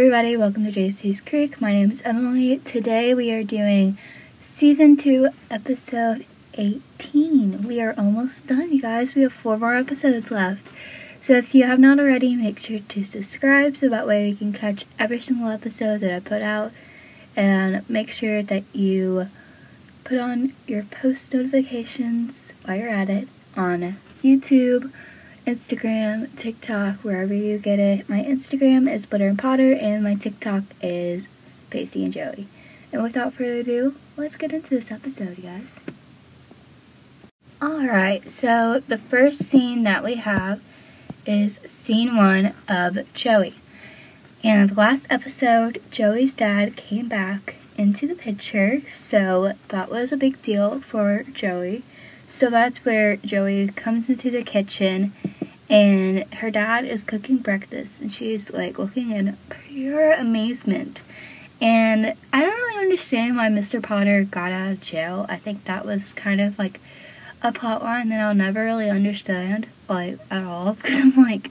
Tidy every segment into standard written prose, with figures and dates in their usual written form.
everybody, welcome to Jacey's Creek. My name is Emily. Today we are doing Season 2, Episode 18. We are almost done, you guys. We have 4 more episodes left. So if you have not already, make sure to subscribe so that way you can catch every single episode that I put out. And make sure that you put on your post notifications while you're at it on YouTube, Instagram, TikTok, wherever you get it. My Instagram is Witter and Potter, and my TikTok is Pacey and Joey. And without further ado, let's get into this episode, guys. Alright, so the first scene that we have is scene 1 of Joey. And the last episode, Joey's dad came back into the picture, so that was a big deal for Joey. So that's where Joey comes into the kitchen and her dad is cooking breakfast and she's like looking in pure amazement. And I don't really understand why Mr. Potter got out of jail. I think that was kind of like a plot line that I'll never really understand like at all, because I'm like,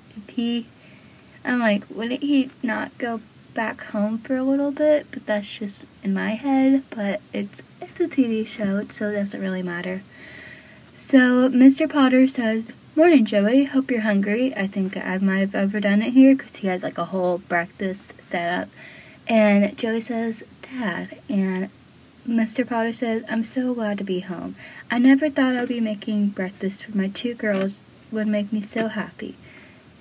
wouldn't he not go back home for a little bit? But that's just in my head. But it's a TV show, so it doesn't really matter. So Mr. Potter says, "Morning, Joey. Hope you're hungry." I think I might have overdone it here because he has like a whole breakfast set up. And Joey says, "Dad." And Mr. Potter says, "I'm so glad to be home. I never thought I'd be making breakfast for my 2 girls would make me so happy."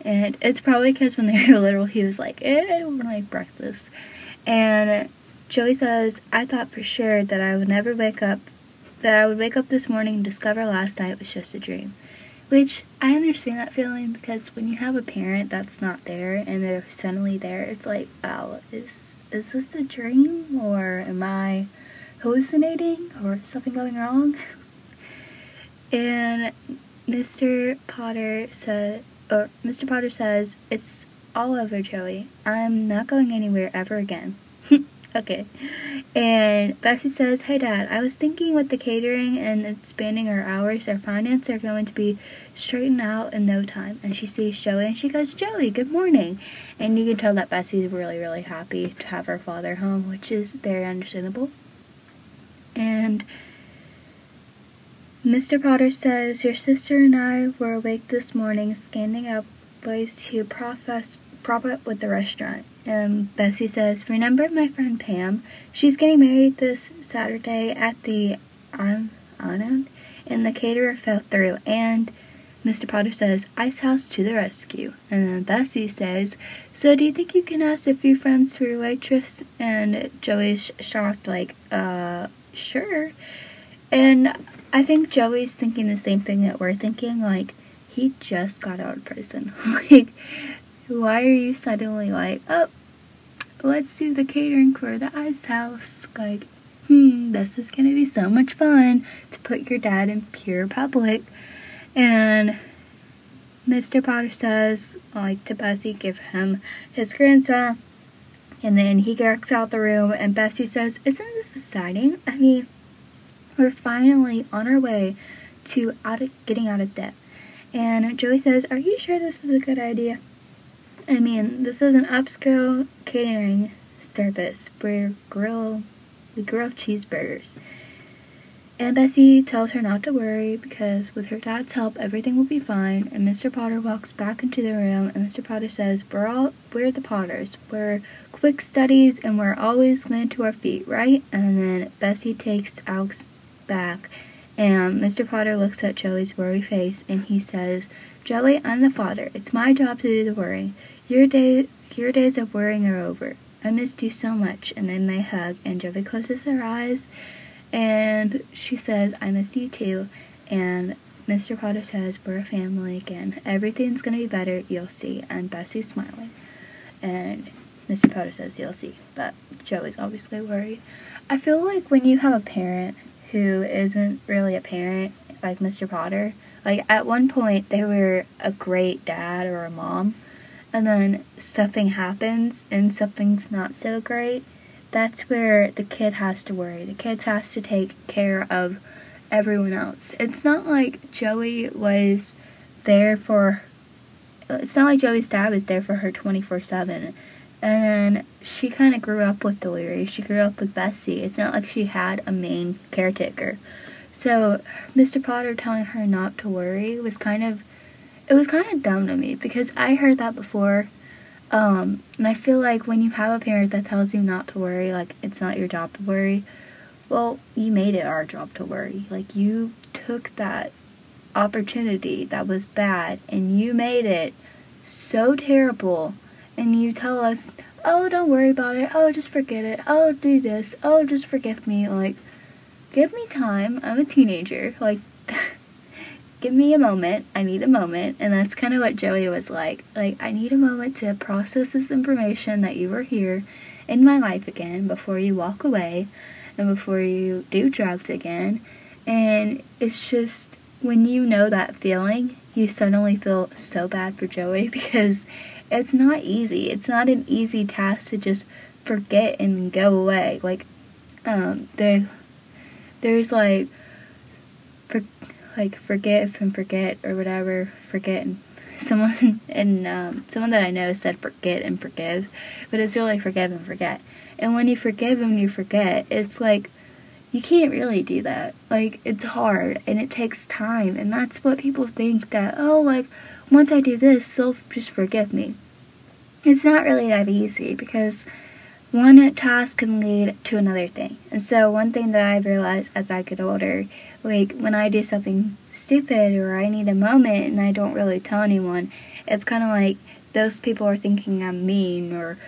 And it's probably because when they were little, he was like, I don't like breakfast. And Joey says, "I thought for sure that I would never wake up this morning and discover last night was just a dream." Which, I understand that feeling, because when you have a parent that's not there and they're suddenly there, it's like, wow, is this a dream, or am I hallucinating, or something going wrong? And Mr. Potter says, "It's all over, Joey. I'm not going anywhere ever again." Okay. And Pacey says, "Hey Dad, I was thinking with the catering and expanding our hours, our finances are going to be straightened out in no time." And she sees Joey and she goes, "Joey, good morning." And you can tell that Pacey's really, really happy to have her father home, which is very understandable. And Mr. Potter says, "Your sister and I were awake this morning scanning out ways to prop up with the restaurant." And Bessie says, "Remember my friend Pam? She's getting married this Saturday at the Anand, and the caterer fell through." And Mr. Potter says, "Ice House to the rescue." And then Bessie says, "So do you think you can ask a few friends for your waitress?" And Joey's shocked, like, sure. And I think Joey's thinking the same thing that we're thinking, like, he just got out of prison. Like, why are you suddenly like, "Oh, let's do the catering for the Ice House"? Like, this is gonna be so much fun to put your dad in pure public. And Mr. Potter says, like, to Bessie, give him his grandson. And then he gets out the room and Bessie says, "Isn't this exciting? I mean, we're finally on our way to getting out of debt." And Joey says, "Are you sure this is a good idea? I mean, this is an upscale catering service. We grill cheeseburgers." And Bessie tells her not to worry because with her dad's help, everything will be fine. And Mr. Potter walks back into the room and Mr. Potter says, we're the Potters. We're quick studies and we're always land to our feet, right?" And then Bessie takes Alex back and Mr. Potter looks at Joey's worry face and he says, "Joey, I'm the father. It's my job to do the worrying. Your days of worrying are over. I missed you so much." And then they hug and Joey closes her eyes and she says, "I miss you too." And Mr. Potter says, "We're a family again. Everything's gonna be better. You'll see." And Bessie's smiling. And Mr. Potter says, "You'll see." But Joey's obviously worried. I feel like when you have a parent who isn't really a parent, like Mr. Potter, like at one point they were a great dad or a mom, and then something happens and something's not so great, that's where the kid has to worry. The kid has to take care of everyone else. It's not like Joey was there for, it's not like Joey's dad was there for her 24/7. And she kind of grew up with the Leary. She grew up with Bessie. It's not like she had a main caretaker. So Mr. Potter telling her not to worry was kind of dumb to me, because I heard that before. And I feel like when you have a parent that tells you not to worry, like, it's not your job to worry, well, you made it our job to worry. Like, you took that opportunity that was bad and you made it so terrible, and you tell us, oh, don't worry about it, oh, just forget it, oh, do this, oh, just forgive me. Like, give me time, I'm a teenager, like, give me a moment, I need a moment. And that's kind of what Joey was like, I need a moment to process this information that you were here in my life again before you walk away and before you do drugs again. And it's just, when you know that feeling, you suddenly feel so bad for Joey, because it's not easy. It's not an easy task to just forget and go away. Like, there's forgive and forget, or whatever, forget, and someone that I know said forget and forgive, but it's really forgive and forget. And when you forgive and you forget, it's like, you can't really do that. Like, it's hard, and it takes time, and that's what people think, that, oh, like, once I do this, they'll just forgive me. It's not really that easy, because one task can lead to another thing. And so one thing that I've realized as I get older, like, when I do something stupid or I need a moment and I don't really tell anyone, it's kind of like those people are thinking I'm mean or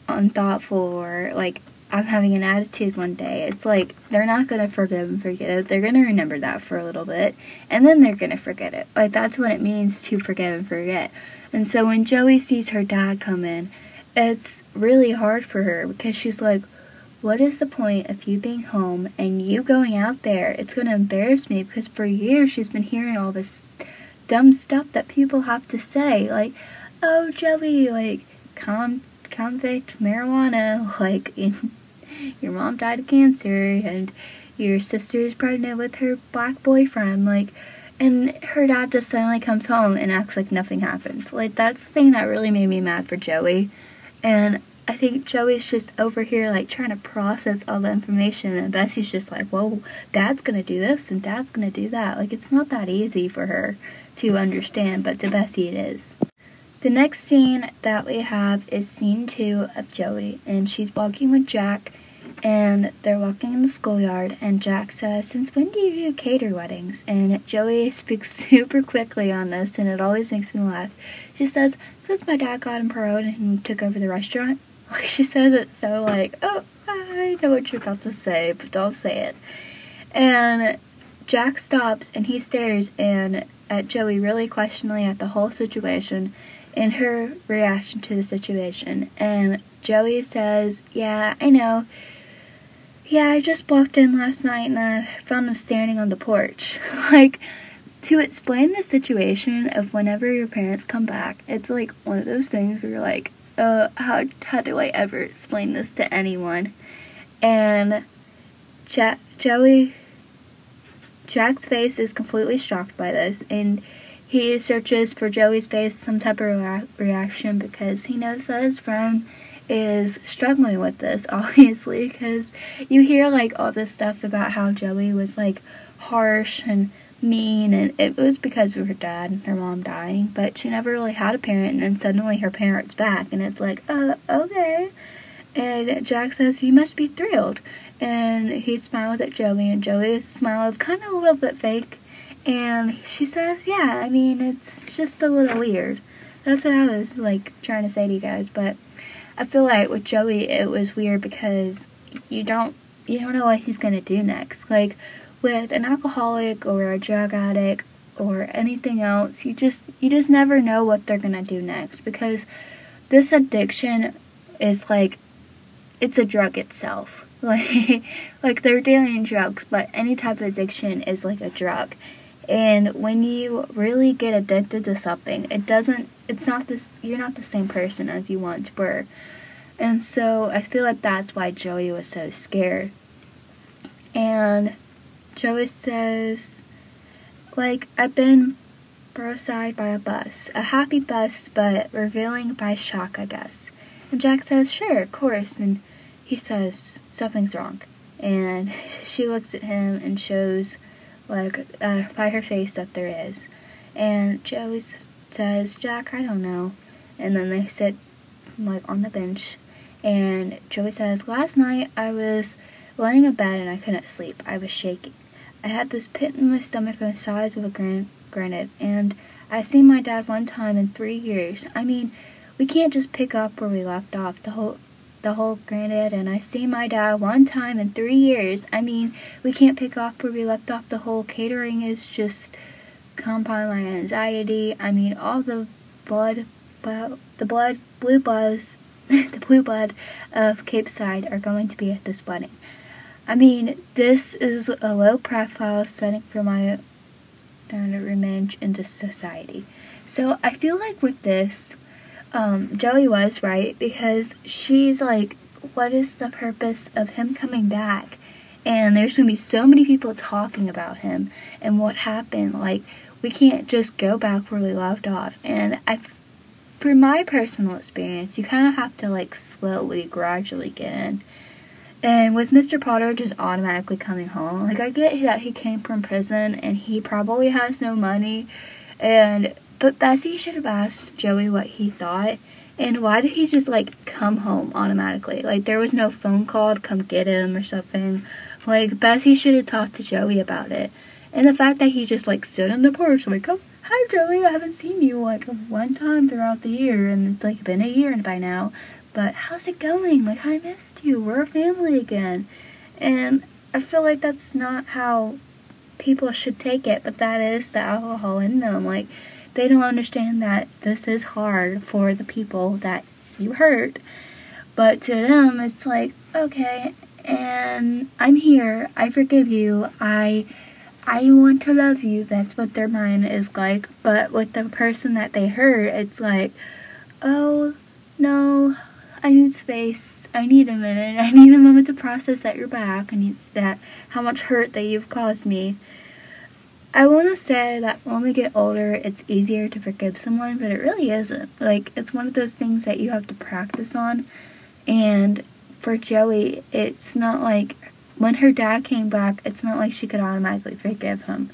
unthoughtful, or like I'm having an attitude one day. It's like, they're not going to forgive and forget it. They're going to remember that for a little bit, and then they're going to forget it. Like, that's what it means to forgive and forget. And so when Joey sees her dad come in, it's really hard for her, because she's like, what is the point of you being home and you going out there? It's going to embarrass me, because for years she's been hearing all this dumb stuff that people have to say. Like, oh, Joey, like, convict marijuana, like, your mom died of cancer, and your sister's pregnant with her black boyfriend, like, and her dad just suddenly comes home and acts like nothing happens. Like, that's the thing that really made me mad for Joey. And I think Joey's just over here, like, trying to process all the information, and Bessie's just like, whoa, Dad's gonna do this, and Dad's gonna do that. Like, it's not that easy for her to understand, but to Bessie it is. The next scene that we have is scene 2 of Joey, and she's walking with Jack, and they're walking in the schoolyard, and Jack says, since when do you do cater weddings? And Joey speaks super quickly on this, and it always makes me laugh. She says, since my dad got him paroled and took over the restaurant. Like, she says it so like, oh, I know what you're about to say, but don't say it. And Jack stops, and he stares at Joey really questioningly at the whole situation and her reaction to the situation. And Joey says, yeah, I know. Yeah, I just walked in last night and I found him standing on the porch. Like, to explain the situation of whenever your parents come back, it's like one of those things where you're like, how do I ever explain this to anyone? And Jack's face is completely shocked by this, and he searches for Joey's face, some type of reaction, because he knows that his friend is struggling with this, obviously, because you hear, like, all this stuff about how Joey was, like, harsh and mean, and it was because of her dad and her mom dying, but she never really had a parent, and then suddenly her parent's back, and it's like, okay. And Jack says he must be thrilled, and he smiles at Joey, and Joey's smile is kind of a little bit fake, and she says, yeah, I mean, it's just a little weird. That's what I was, like, trying to say to you guys, but I feel like with Joey, it was weird because you don't know what he's gonna do next. Like, with an alcoholic or a drug addict or anything else, you just never know what they're gonna do next, because this addiction is like, it's a drug itself. Like they're dealing in drugs, but any type of addiction is like a drug. And when you really get addicted to something, you're not the same person as you once were. And so I feel like that's why Joey was so scared. And Joey says, like, I've been broke by a bus. A happy bus, but revealing by shock, I guess. And Jack says, sure, of course. And he says, something's wrong. And she looks at him and shows, like, by her face that there is. And Joey says, Jack, I don't know. And then they sit, like, on the bench. And Joey says, last night I was laying in bed and I couldn't sleep. I was shaking. I had this pit in my stomach the size of a granite. And I seen my dad one time in 3 years. I mean, we can't just pick up where we left off. The whole granite. And I seen my dad one time in 3 years. I mean, we can't pick up where we left off. The whole catering is just compound my anxiety. I mean, all the blue blood of Cape Side are going to be at this wedding. I mean, this is a low profile setting for my revenge into society. So I feel like with this, Joey was right, because she's like, what is the purpose of him coming back? And there's gonna be so many people talking about him and what happened. Like, we can't just go back where we left off. And for my personal experience, you kind of have to, like, slowly, gradually get in. And with Mr. Potter just automatically coming home, like, I get that he came from prison and he probably has no money, but Bessie should have asked Joey what he thought. And why did he just, like, come home automatically? Like, there was no phone call to come get him or something. Like, Bessie should have talked to Joey about it. And the fact that he just, like, stood on the porch, like, oh, hi, Joey, I haven't seen you, like, one time throughout the year, and it's, like, been a year by now, but how's it going? Like, I missed you, we're a family again. And I feel like that's not how people should take it, but that is the alcohol in them. Like, they don't understand that this is hard for the people that you hurt, but to them, it's like, okay, and I'm here, I forgive you, I want to love you. That's what their mind is like. But with the person that they hurt, it's like, oh, no, I need space. I need a minute. I need a moment to process that you're back. I need how much hurt that you've caused me. I want to say that when we get older, it's easier to forgive someone, but it really isn't. Like, it's one of those things that you have to practice on. And for Joey, it's not like, when her dad came back, it's not like she could automatically forgive him.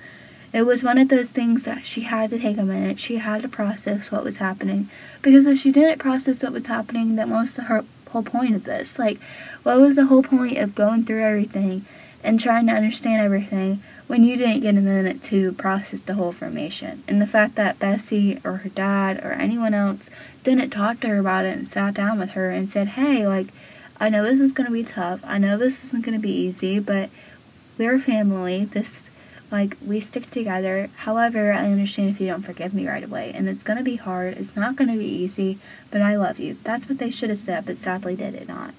It was one of those things that she had to take a minute. She had to process what was happening. Because if she didn't process what was happening, then what was the whole point of this? Like, what was the whole point of going through everything and trying to understand everything when you didn't get a minute to process the whole information? And the fact that Bessie or her dad or anyone else didn't talk to her about it and sat down with her and said, hey, like, I know this is going to be tough. I know this isn't going to be easy, but we're a family. We stick together. However, I understand if you don't forgive me right away. And it's going to be hard. It's not going to be easy, but I love you. That's what they should have said, but sadly they did not.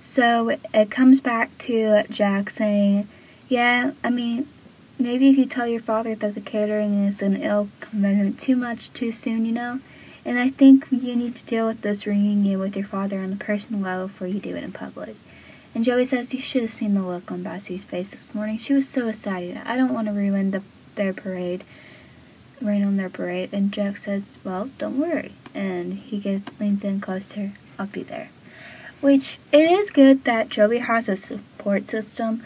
So it comes back to Jack saying, yeah, I mean, maybe if you tell your father that the catering is an ill commitment too much too soon, you know? And I think you need to deal with this reunion with your father on a personal level before you do it in public. And Joey says, you should have seen the look on Bessie's face this morning. She was so excited. I don't want to ruin their parade. Rain on their parade. And Jack says, well, don't worry. And he leans in closer. I'll be there. Which, it is good that Joey has a support system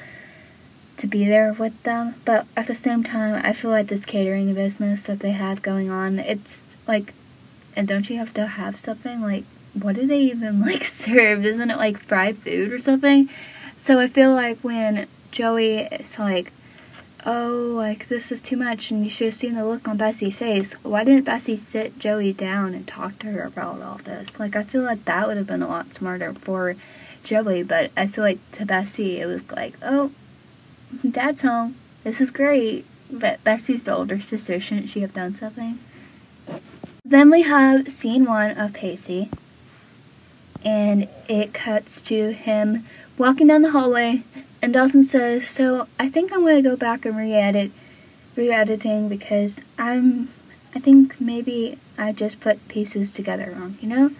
to be there with them. But at the same time, I feel like this catering business that they have going on, it's like, and don't you have to have something? Like, what do they even, like, serve? Isn't it, like, fried food or something? So I feel like when Joey is like, oh, like, this is too much, and you should have seen the look on Bessie's face. Why didn't Bessie sit Joey down and talk to her about all this? Like, I feel like that would have been a lot smarter for Joey, but I feel like to Bessie, it was like, oh, Dad's home. This is great. But Bessie's the older sister. Shouldn't she have done something? Then we have scene 1 of Pacey, and it cuts to him walking down the hallway, and Dawson says, so I think I'm going to go back and re-editing because I think maybe I just put pieces together wrong, you know?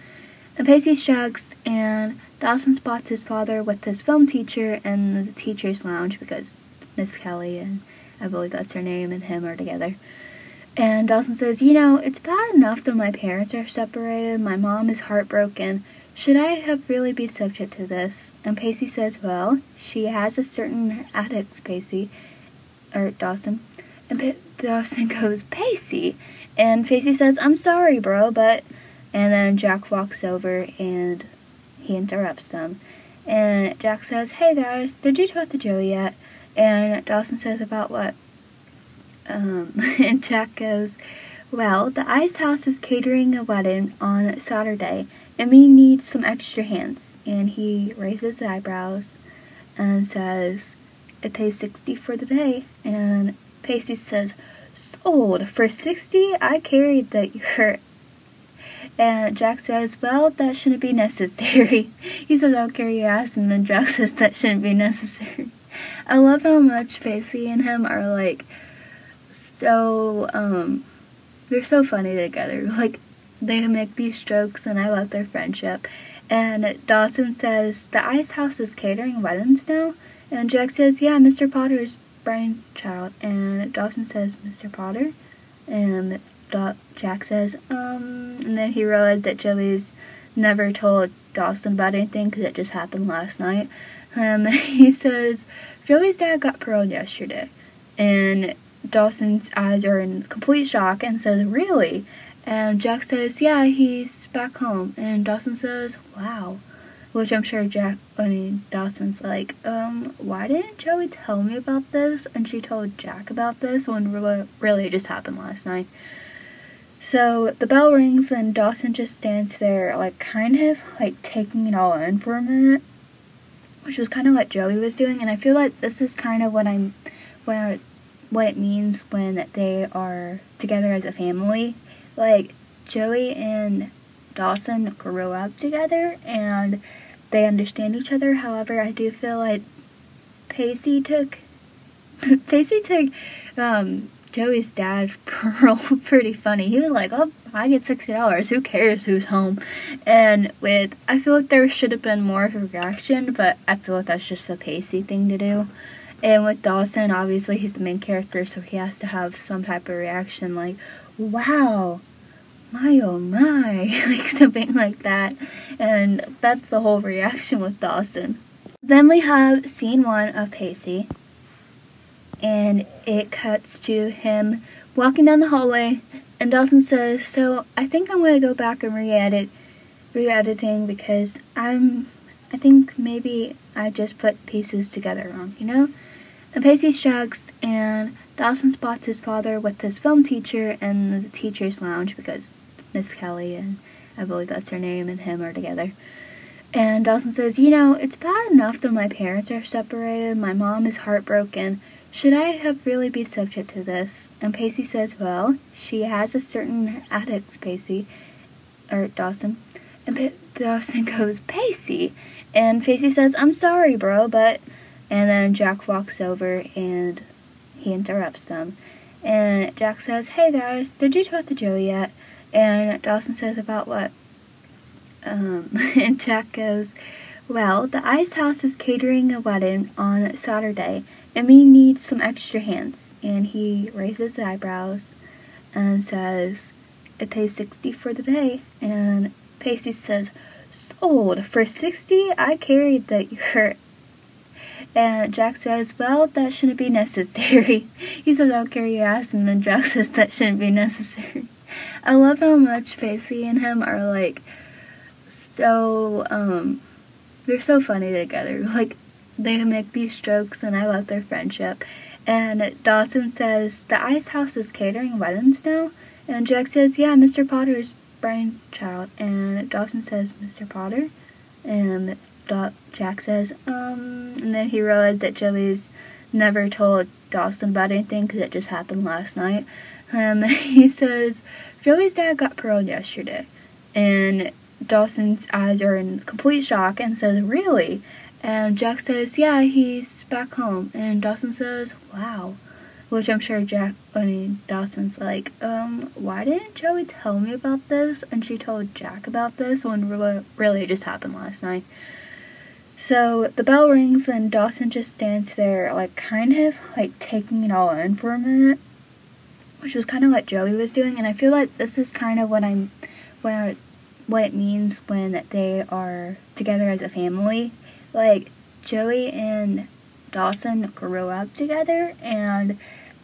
And Pacey shrugs, and Dawson spots his father with his film teacher in the teacher's lounge because Miss Kelly, and I believe that's her name, and him are together. And Dawson says, you know, it's bad enough that my parents are separated. My mom is heartbroken. Should I have really be subject to this? And Pacey says, well, she has a certain addict, Pacey, or Dawson. And Dawson goes, Pacey. And Pacey says, I'm sorry, bro, but... And then Jack walks over and he interrupts them. And Jack says, hey guys, did you talk to Joey yet? And Dawson says, about what? And Jack goes, well, the Ice House is catering a wedding on Saturday, and we need some extra hands. And he raises his eyebrows and says, it pays $60 for the day. And Pacey says, sold. For $60? I carried that year. And Jack says, well, that shouldn't be necessary. He says, I'll carry your ass, and then Jack says that shouldn't be necessary. I love how much Pacey and him are, like, so, they're so funny together. Like, they make these jokes, and I love their friendship. And Dawson says, the Ice House is catering weddings now? And Jack says, yeah, Mr. Potter's brainchild. And Dawson says, Mr. Potter? And Jack says, and then he realized that Joey's never told Dawson about anything because it just happened last night. And he says, Joey's dad got paroled yesterday. And Dawson's eyes are in complete shock and says, really? And Jack says, yeah, he's back home. And Dawson says, wow. Which I'm sure Dawson's like, why didn't Joey tell me about this? And she told Jack about this when really it just happened last night. So the bell rings and Dawson just stands there, like, kind of, like, taking it all in for a minute. Which was kind of what Joey was doing. And I feel like this is kind of what it means when they are together as a family. Like, Joey and Dawson grew up together and they understand each other. However, I do feel like Pacey took Joey's dad parole pretty funny. He was like, oh, I get $60, who cares who's home? And I feel like there should have been more of a reaction, but I feel like that's just a Pacey thing to do. And with Dawson, obviously he's the main character, so he has to have some type of reaction like, wow, my oh my, like something like that. And that's the whole reaction with Dawson. Then we have scene 1 of Pacey, and it cuts to him walking down the hallway, and Dawson says, so I think I'm going to go back and re-editing because I think maybe I just put pieces together wrong, you know? And Pacey shrugs, and Dawson spots his father with his film teacher in the teacher's lounge because Miss Kelly, and I believe that's her name, and him are together. And Dawson says, you know, it's bad enough that my parents are separated. My mom is heartbroken. Should I have really be subject to this? And Pacey says, well, she has a certain addict, Pacey, or Dawson. And Dawson goes, Pacey. And Pacey says, I'm sorry, bro, but... And then Jack walks over and he interrupts them. And Jack says, hey guys, did you talk to Joey yet? And Dawson says, about what? And Jack goes, well, the Ice House is catering a wedding on Saturday, and we need some extra hands. And he raises his eyebrows and says, it pays $60 for the day. And Pacey says, sold. For $60? I carried that year. And Jack says, well, that shouldn't be necessary. He says, I'll carry your ass, and then Jack says that shouldn't be necessary. I love how much Pacey and him are, like, so, they're so funny together. Like, they make these jokes, and I love their friendship. And Dawson says, the Ice House is catering weddings now? And Jack says, yeah, Mr. Potter's brainchild. And Dawson says, Mr. Potter? And Jack says, and then he realized that Joey's never told Dawson about anything because it just happened last night. And he says, Joey's dad got paroled yesterday. And Dawson's eyes are in complete shock and says, really? And Jack says, yeah, he's back home. And Dawson says, wow. Which I'm sure Dawson's like, why didn't Joey tell me about this? And she told Jack about this when really it just happened last night. So the bell rings and Dawson just stands there, like, kind of, like, taking it all in for a minute. which was kind of what Joey was doing, and I feel like this is kind of what it means when they are together as a family. Like, Joey and Dawson grew up together, and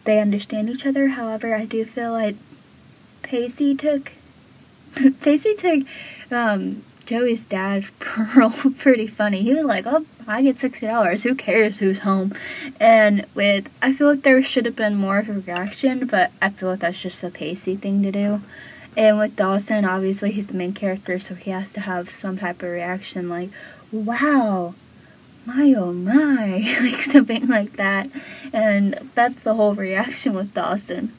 they understand each other. However, I do feel like Pacey took Joey's dad role pretty funny. He was like, oh, I get $60, who cares who's home? And I feel like there should have been more of a reaction, but I feel like that's just a Pacey thing to do. And with Dawson, obviously he's the main character, so he has to have some type of reaction like, wow, my oh my, like something like that. And that's the whole reaction with Dawson.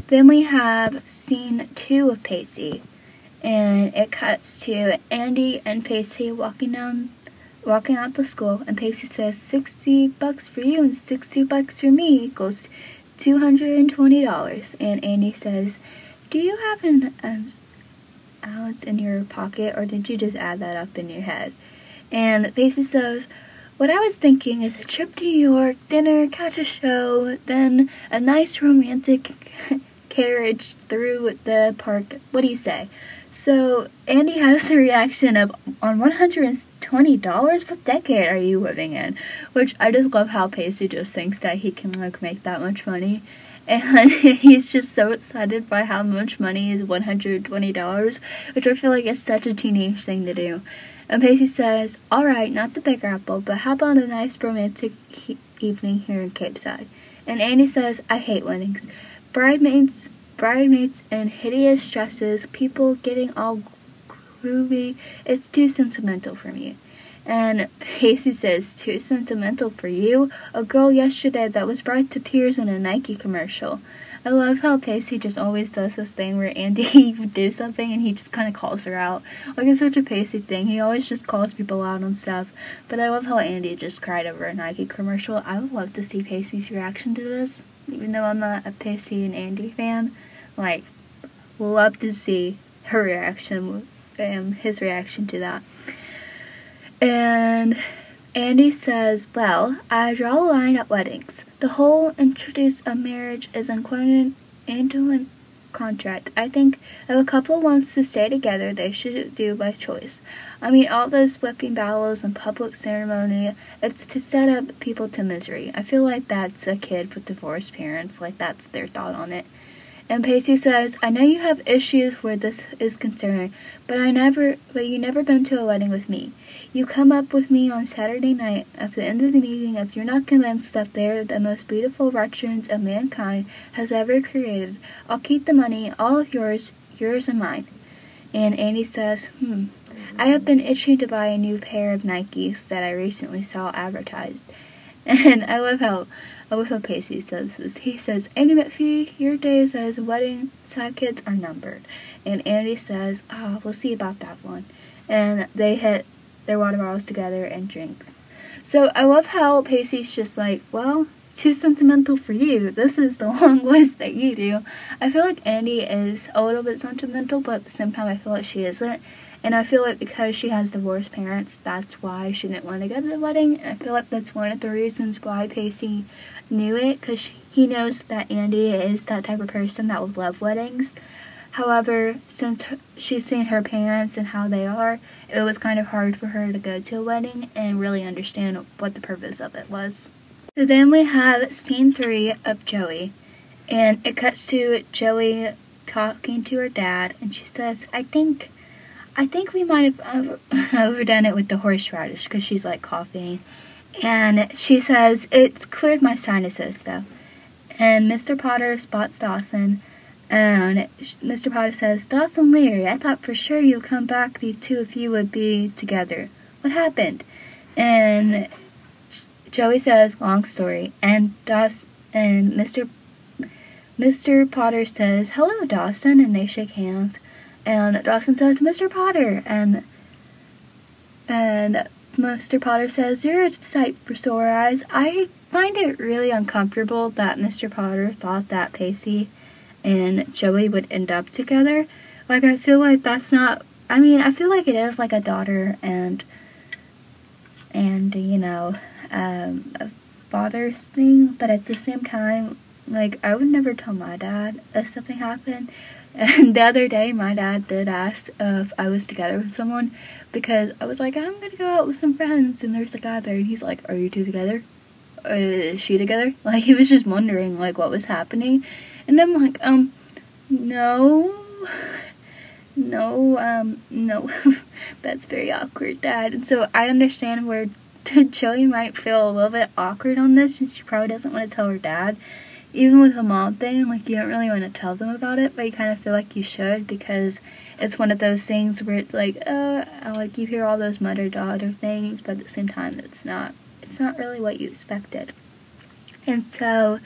Then we have scene 2 of Pacey, and it cuts to Andy and Pacey walking out the school, and Pacey says $60 for you and $60 for me equals $220. And Andy says, do you have an ounce in your pocket, or did you just add that up in your head? And Pacey says, what I was thinking is a trip to New York, dinner, catch a show, then a nice romantic carriage through the park. What do you say? So Andy has the reaction of, on $120, what decade are you living in? Which I just love how Pacey just thinks that he can like make that much money. And he's just so excited by how much money is $120, which I feel like is such a teenage thing to do. And Pacey says, alright, not the Big Apple, but how about a nice romantic evening here in Cape Side? And Andy says, I hate weddings. Bridesmaids in hideous dresses, people getting all groovy, it's too sentimental for me. And Pacey says, too sentimental for you? A girl yesterday that was brought to tears in a Nike commercial. I love how Pacey just always does this thing where Andy would do something and he just kind of calls her out. Like, it's such a Pacey thing. He always just calls people out on stuff. But I love how Andy just cried over a Nike commercial. I would love to see Pacey's reaction to this. Even though I'm not a Pacey and Andy fan. Like, love to see her reaction, his reaction to that. And Andy says, well, I draw a line at weddings. The whole introduce a marriage is into a contract. I think if a couple wants to stay together, they should do by choice. I mean, all those whipping battles and public ceremony, it's to set up people to misery. I feel like that's a kid with divorced parents, like that's their thought on it. And Pacey says, I know you have issues where this is concerned, but you never been to a wedding with me. You come up with me on Saturday night at the end of the meeting if you're not convinced that they're the most beautiful veterans of mankind has ever created. I'll keep the money, all of yours and mine. And Andy says, I have been itching to buy a new pair of Nikes that I recently saw advertised. And I love how Pacey says this. He says, Andy McPhee, your days as wedding side kids are numbered. And Andy says, we'll see about that one. And they hit their water bottles together and drink. So I love how Pacey's just like, well, too sentimental for you. This is the long list that you do. I feel like Andy is a little bit sentimental, but at the same time I feel like she isn't. And I feel like because she has divorced parents, that's why she didn't want to go to the wedding. And I feel like that's one of the reasons why Pacey knew it, because he knows that Andy is that type of person that would love weddings. However, since she's seen her parents and how they are, it was kind of hard for her to go to a wedding and really understand what the purpose of it was. So then we have scene 3 of Joey, and it cuts to Joey talking to her dad, and she says, I think we might have overdone it with the horseradish, because she's like coughing. And she says, it's cleared my sinuses though. And Mr. Potter spots Dawson, and Mr. Potter says, Dawson Leary, I thought for sure you'd come back, the two of you would be together. What happened? And Joey says, long story. And Mr. Potter says, hello Dawson, and they shake hands. And Dawson says, Mr. Potter, and Mr. Potter says, you're a sight for sore eyes. I find it really uncomfortable that Mr. Potter thought that Pacey and Joey would end up together. Like, I feel like that's not, I mean, I feel like it is like a daughter and you know, a father thing, but at the same time, Like, I would never tell my dad if something happened. And the other day, my dad did ask if I was together with someone, because I was like, I'm gonna go out with some friends, and there's a guy there, and he's like, are you two together? Is she together? Like, he was just wondering, like, what was happening. And I'm like, no. No. That's very awkward, Dad. And so I understand where Joey might feel a little bit awkward on this, and she probably doesn't want to tell her dad. Even with a mom thing, like, you don't really want to tell them about it, but you kind of feel like you should, because it's one of those things where it's like, like, you hear all those mother-daughter things, but at the same time, it's not really what you expected. And so,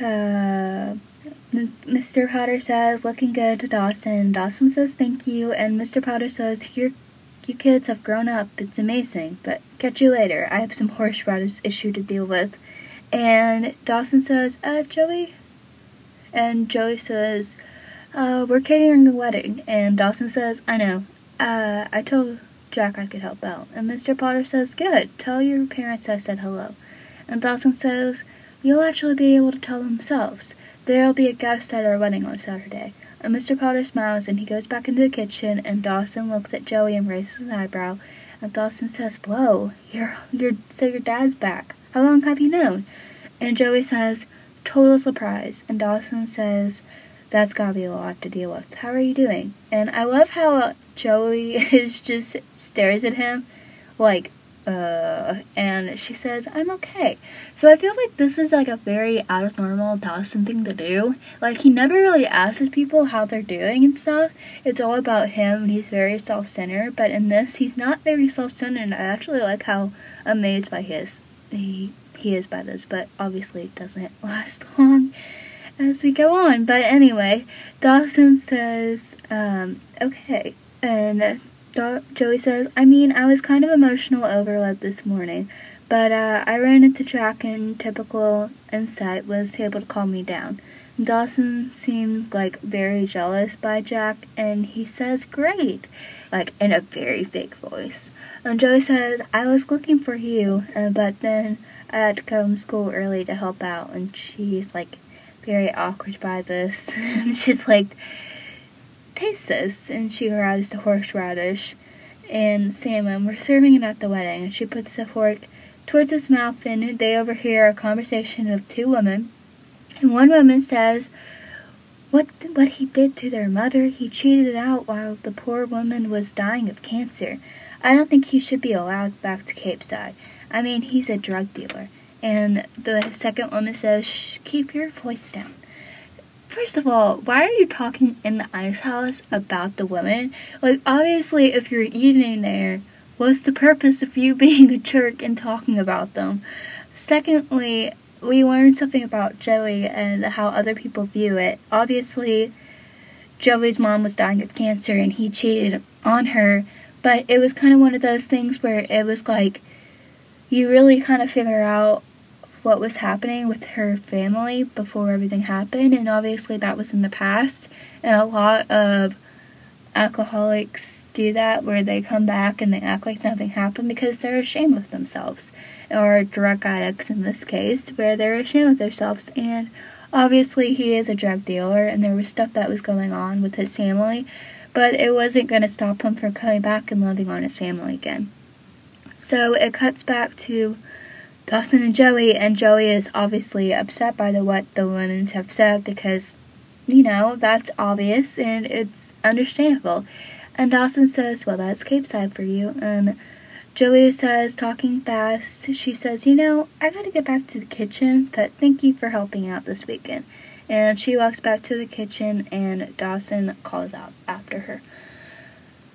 Mr. Potter says, looking good to Dawson. Dawson says thank you, and Mr. Potter says, you kids have grown up, it's amazing, but catch you later, I have some horseradish issue to deal with. And Dawson says, Joey? And Joey says, we're catering the wedding. And Dawson says, I know, I told Jack I could help out. And Mr. Potter says, good, tell your parents I said hello. And Dawson says, you'll actually be able to tell themselves. There'll be a guest at our wedding on Saturday. And Mr. Potter smiles, and he goes back into the kitchen, and Dawson looks at Joey and raises an eyebrow. And Dawson says, whoa, so your dad's back. How long have you known? And Joey says, total surprise. And Dawson says, that's gotta be a lot to deal with. How are you doing? And I love how Joey just stares at him like, and she says, I'm okay. So I feel like this is like a very out of normal Dawson thing to do. Like, he never really asks people how they're doing and stuff. It's all about him, and he's very self-centered. But in this, he's not very self-centered, and I actually like how amazed by he is by this, but obviously it doesn't last long as we go on. But anyway, Dawson says, okay. And Joey says, I mean, I was kind of emotional overload this morning, but I ran into Jack, and typical insight was able to calm me down. And Dawson seemed like very jealous by Jack, and he says, great, like in a very fake voice. And Joey says, I was looking for you, but then I had to come to school early to help out. And she's like very awkward by this. And she's like, taste this. And she grabs the horseradish and salmon. We're serving it at the wedding. And she puts the fork towards his mouth, and they overhear a conversation of two women. And one woman says, what he did to their mother, he cheated out while the poor woman was dying of cancer. I don't think he should be allowed back to Cape Side. I mean, he's a drug dealer. And the second woman says, shh, keep your voice down. First of all, why are you talking in the ice house about the women? Like, obviously, if you're eating there, what's the purpose of you being a jerk and talking about them? Secondly, we learned something about Joey and how other people view it. Obviously, Joey's mom was dying of cancer, and he cheated on her. But it was kind of one of those things where it was like, you really kind of figure out what was happening with her family before everything happened, and obviously that was in the past, and a lot of alcoholics do that, where they come back and they act like nothing happened because they're ashamed of themselves, or drug addicts in this case, where they're ashamed of themselves. And obviously he is a drug dealer, and there was stuff that was going on with his family, but it wasn't going to stop him from coming back and loving on his family again. So it cuts back to Dawson and Joey is obviously upset by what the women have said, because, you know, that's obvious and it's understandable. And Dawson says, well, that's Cape Side for you. And Joey says, talking fast, she says, you know, I gotta get back to the kitchen, but thank you for helping out this weekend. And she walks back to the kitchen, and Dawson calls out after her.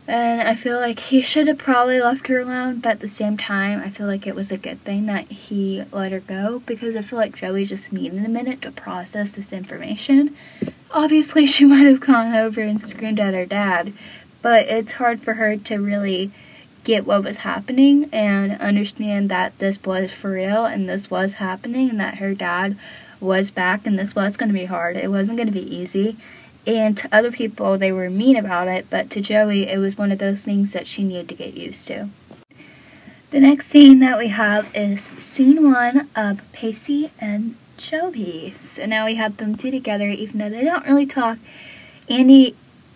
And I feel like he should have probably left her alone, but at the same time, I feel like it was a good thing that he let her go, because I feel like Joey just needed a minute to process this information. Obviously, she might have gone over and screamed at her dad, but it's hard for her to really get what was happening and understand that this was for real and this was happening and that her dad was back and this was going to be hard. It wasn't going to be easy. And to other people, they were mean about it, but to Joey, it was one of those things that she needed to get used to. The next scene that we have is scene 1 of Pacey and Joey. So now we have them two together, even though they don't really talk. Andy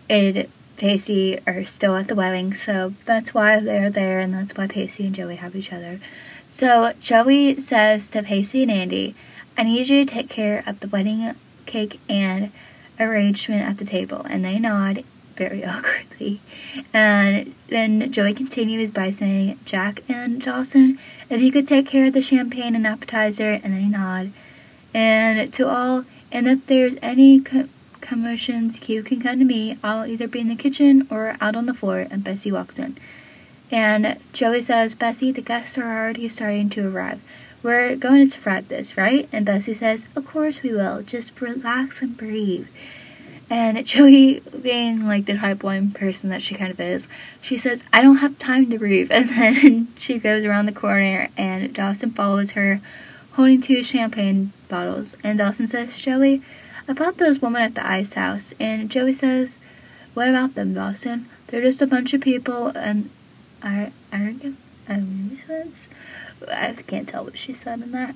and Pacey are still at the wedding, so that's why they're there, and that's why Pacey and Joey have each other. So Joey says to Pacey and Andy, I need you to take care of the wedding cake and arrangement at the table. And they nod very awkwardly. And then Joey continues by saying, Jack and Dawson, if you could take care of the champagne and appetizer, and they nod. And if there's any commotions, you can come to me. I'll either be in the kitchen or out on the floor. And Bessie walks in. And Joey says, Bessie, the guests are already starting to arrive. We're going to surprise this, right? And Bessie says, of course we will. Just relax and breathe. And Joey, being like the type 1 person that she kind of is, she says, I don't have time to breathe. And then she goes around the corner and Dawson follows her, holding 2 champagne bottles. And Dawson says, Joey, about those women at the ice house. And Joey says, what about them, Dawson? They're just a bunch of people, and I can't tell what she said in that.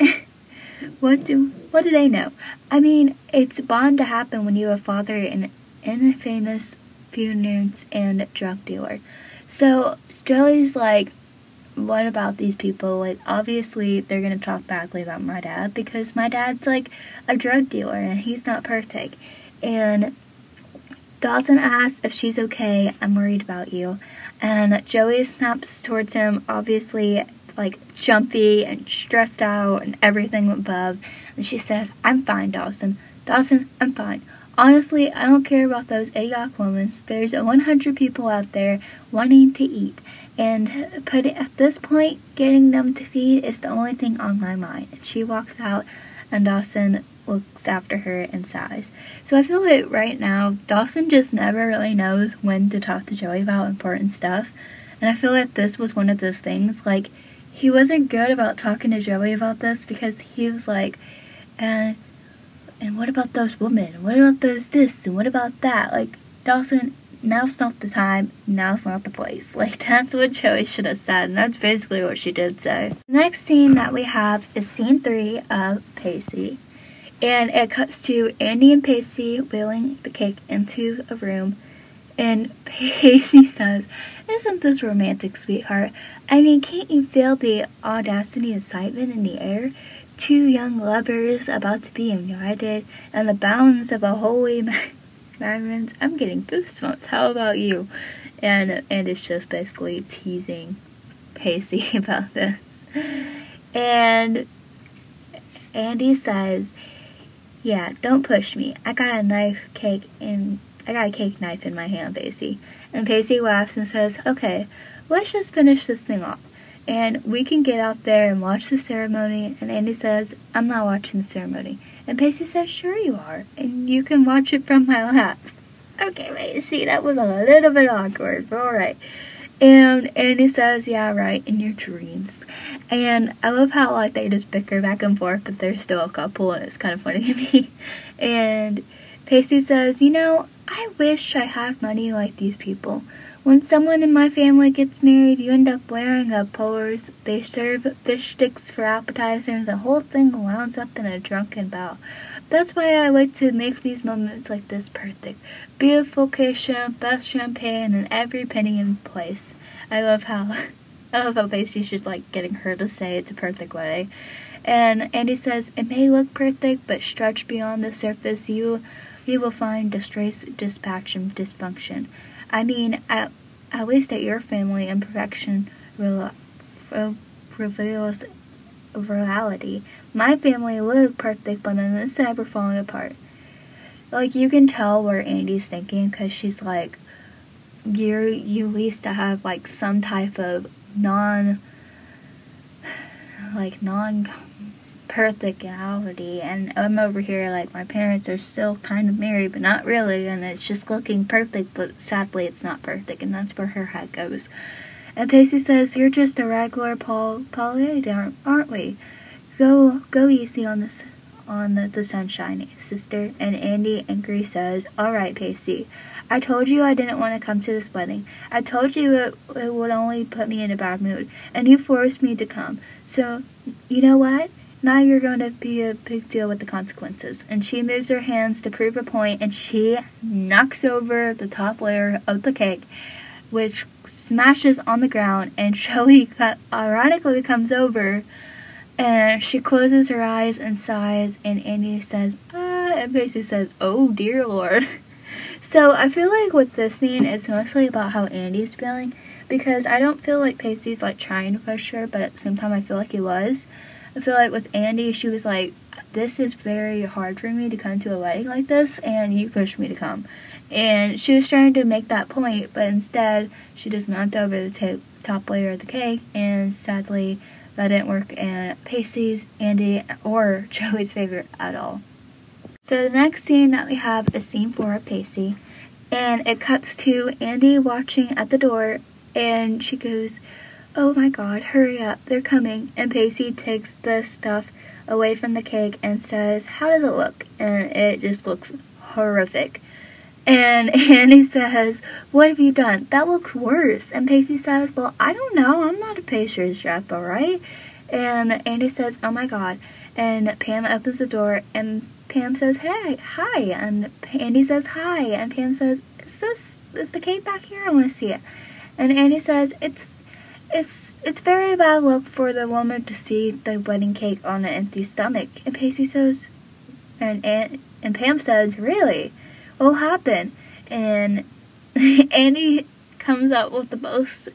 What do they know? I mean, it's bound to happen when you have a father and a famous finance and drug dealer. So Joey's like, what about these people? Like, obviously they're gonna talk badly about my dad because my dad's like a drug dealer and he's not perfect. And Dawson asks if she's okay. I'm worried about you. And Joey snaps towards him, obviously like jumpy and stressed out and everything above. And she says, I'm fine, Dawson. Dawson, I'm fine. Honestly, I don't care about those idiotic women. There's 100 people out there wanting to eat. And at this point, getting them to feed is the only thing on my mind. And she walks out and Dawson looks after her and sighs. So I feel like right now, Dawson just never really knows when to talk to Joey about important stuff. And I feel like this was one of those things, like, he wasn't good about talking to Joey about this because he was like, and what about those women? What about those this? And what about that? Like, Dawson, now's not the time. Now's not the place. Like, that's what Joey should have said. And that's basically what she did say. The next scene that we have is scene 3 of Pacey. And it cuts to Andy and Pacey wheeling the cake into a room. And Pacey says, isn't this romantic, sweetheart? I mean, can't you feel the audacity and excitement in the air? 2 young lovers about to be united, and the bounds of a holy marriage. I'm getting goosebumps. How about you? And it's just basically teasing Pacey about this. And Andy says, yeah, don't push me. I got a cake knife in my hand, Pacey. And Pacey laughs and says, okay, let's just finish this thing off. And we can get out there and watch the ceremony. And Andy says, I'm not watching the ceremony. And Pacey says, sure you are. And you can watch it from my lap. Okay, Pacey, that was a little bit awkward, but alright. And Andy says, yeah, right, in your dreams. And I love how, like, they just bicker back and forth, but they're still a couple, and it's kind of funny to me. And Pacey says, you know, I wish I had money like these people. When someone in my family gets married, you end up wearing up pullers. They serve fish sticks for appetizers. The whole thing winds up in a drunken bout. That's why I like to make these moments like this perfect. Beautiful location, best champagne, and every penny in place. I love how Pacey's just like getting her to say it's a perfect wedding. And Andy says, it may look perfect, but stretch beyond the surface, you will find distress, dispatch, and dysfunction. I mean, at least at your family, imperfection reveals reality. My family lived perfect, but then this time we're falling apart. Like, you can tell where Andy's thinking, because she's like, you at least to have, like, some type of non-perfect reality, and I'm over here like my parents are still kind of married but not really, and it's just looking perfect, but sadly it's not perfect, and that's where her head goes. And Pacey says, you're just a regular Polly, aren't we? Go easy on on the sunshine, sister. And Andy angry says, alright, Pacey. I told you I didn't want to come to this wedding. I told you it would only put me in a bad mood. And you forced me to come. So, you know what? Now you're going to be a big deal with the consequences. And she moves her hands to prove her point, and she knocks over the top layer of the cake, which smashes on the ground, and Joey ironically comes over, and she closes her eyes and sighs, and Andy says, and Pacey says, oh dear Lord. So I feel like with this scene, it's mostly about how Andy's feeling, because I don't feel like Pacey's like trying to push her, but at the same time I feel like he was. I feel like with Andy, she was like, this is very hard for me to come to a wedding like this, and you pushed me to come. And she was trying to make that point, but instead, she just knocked over the top layer of the cake, and sadly, that didn't work in Pacey's, Andy, or Joey's favor at all. So the next scene that we have is scene 4 of Pacey, and it cuts to Andy watching at the door, and she goes, oh my god, hurry up, they're coming. And Pacey takes the stuff away from the cake and says, how does it look? And it just looks horrific. And Andy says, what have you done? That looks worse. And Pacey says, well, I don't know, I'm not a pastry chef, alright? And Andy says, oh my god. And Pam opens the door, and Pam says, hey, hi. And Andy says, hi. And Pam says, is the cake back here? I want to see it. And Andy says, it's very bad luck for the woman to see the wedding cake on an empty stomach. And Pacey says, and Pam says, really? What happened? And Andy comes up with the most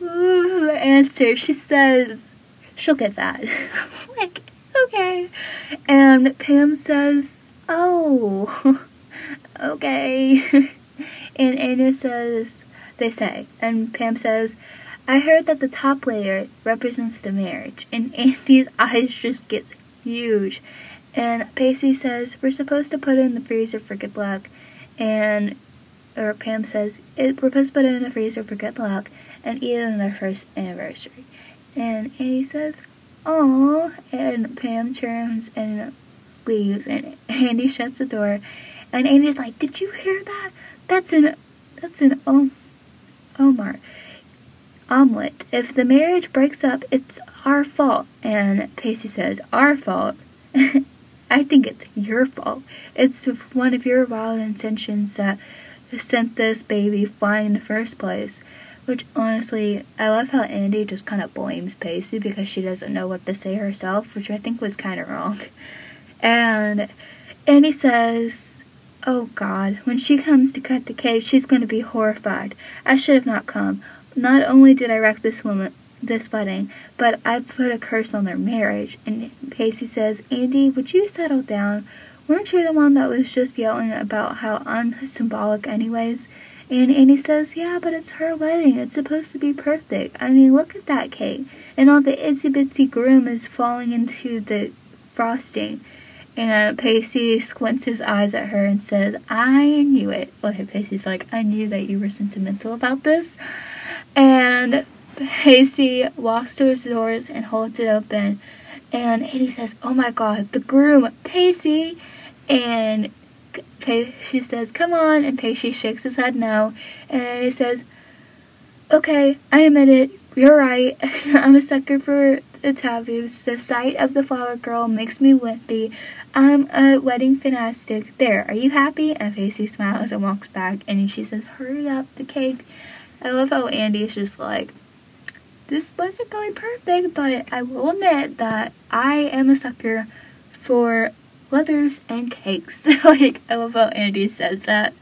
answer. She says, she'll get fat. Like, okay. And Pam says, oh, okay. And Andy says, they say, and Pam says, I heard that the top layer represents the marriage. And Andy's eyes just get huge. And Pacey says, we're supposed to put it in the freezer for good luck. Or Pam says, we're supposed to put it in the freezer for good luck and eat it on their first anniversary. And Andy says, aww. And Pam turns and leaves, and Andy shuts the door. And Andy's like, did you hear that? That's an omelet. If the marriage breaks up, it's our fault. And Pacey says, our fault? I think it's your fault. It's one of your wild intentions that sent this baby flying in the first place. Which, honestly, I love how Andy just kind of blames Pacey because she doesn't know what to say herself, which I think was kind of wrong. And Andy says, oh god, when she comes to cut the cake, she's going to be horrified. I should have not come. Not only did I wreck this wedding, but I put a curse on their marriage. And Pacey says, Andy, would you settle down? Weren't you the one that was just yelling about how unsymbolic anyways? And Andy says, yeah, but it's her wedding. It's supposed to be perfect. I mean, look at that cake. And all the itsy bitsy groom is falling into the frosting. And Pacey squints his eyes at her and says, I knew it. Okay, Pacey's like, I knew that you were sentimental about this. And Pacey walks to his doors and holds it open. And Andy says, oh my god, the groom, Pacey. And she says, come on. And Pacey shakes his head no. And he says, okay, I admit it. You're right. I'm a sucker for the taboos. The sight of the flower girl makes me wimpy. I'm a wedding fanatic. There, are you happy? And Pacey smiles and walks back. And she says, hurry up, the cake. I love how Andy is just like, this wasn't going perfect, but I will admit that I am a sucker for leathers and cakes. Like, I love how Andy says that.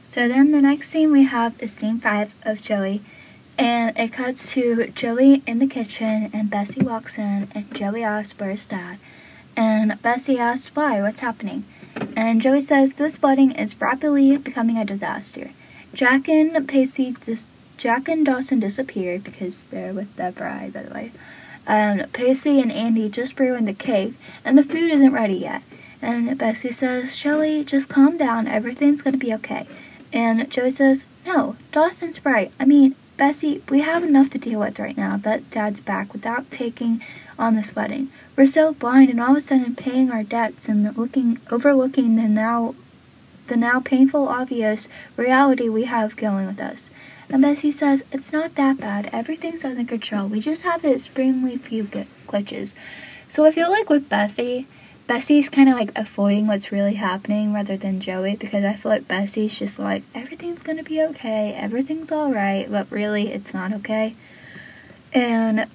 So then the next scene we have is scene 5 of Joey. And it cuts to Joey in the kitchen, and Bessie walks in, and Joey asks, where's Dad? And Bessie asks, why? What's happening? And Joey says, this wedding is rapidly becoming a disaster. Jack and Dawson disappeared because they're with the bride, by the way. Pacey and Andy just ruined the cake, and the food isn't ready yet. And Bessie says, Joey, just calm down. Everything's going to be okay. And Joey says, no, Dawson's right. I mean, Bessie, we have enough to deal with right now that Dad's back without taking on this wedding. We're so blind and all of a sudden paying our debts and overlooking the now painful obvious reality we have going with us. And Pacey says, it's not that bad. Everything's under control. We just have extremely few glitches. So I feel like with Bessie's kind of like avoiding what's really happening rather than Joey, because I feel like Bessie's just like, everything's gonna be okay, everything's alright, but really it's not okay. And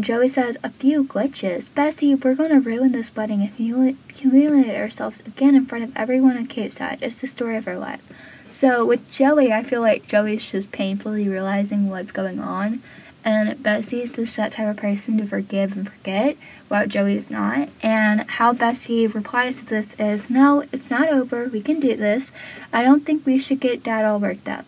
Joey says, a few glitches. Bessie, we're gonna ruin this wedding and humiliate ourselves again in front of everyone in Cape Side. It's the story of our life. So with Joey, I feel like Joey's just painfully realizing what's going on, and Bessie's just that type of person to forgive and forget, while Joey's not. And how Bessie replies to this is, no, it's not over, we can do this. I don't think we should get Dad all worked up.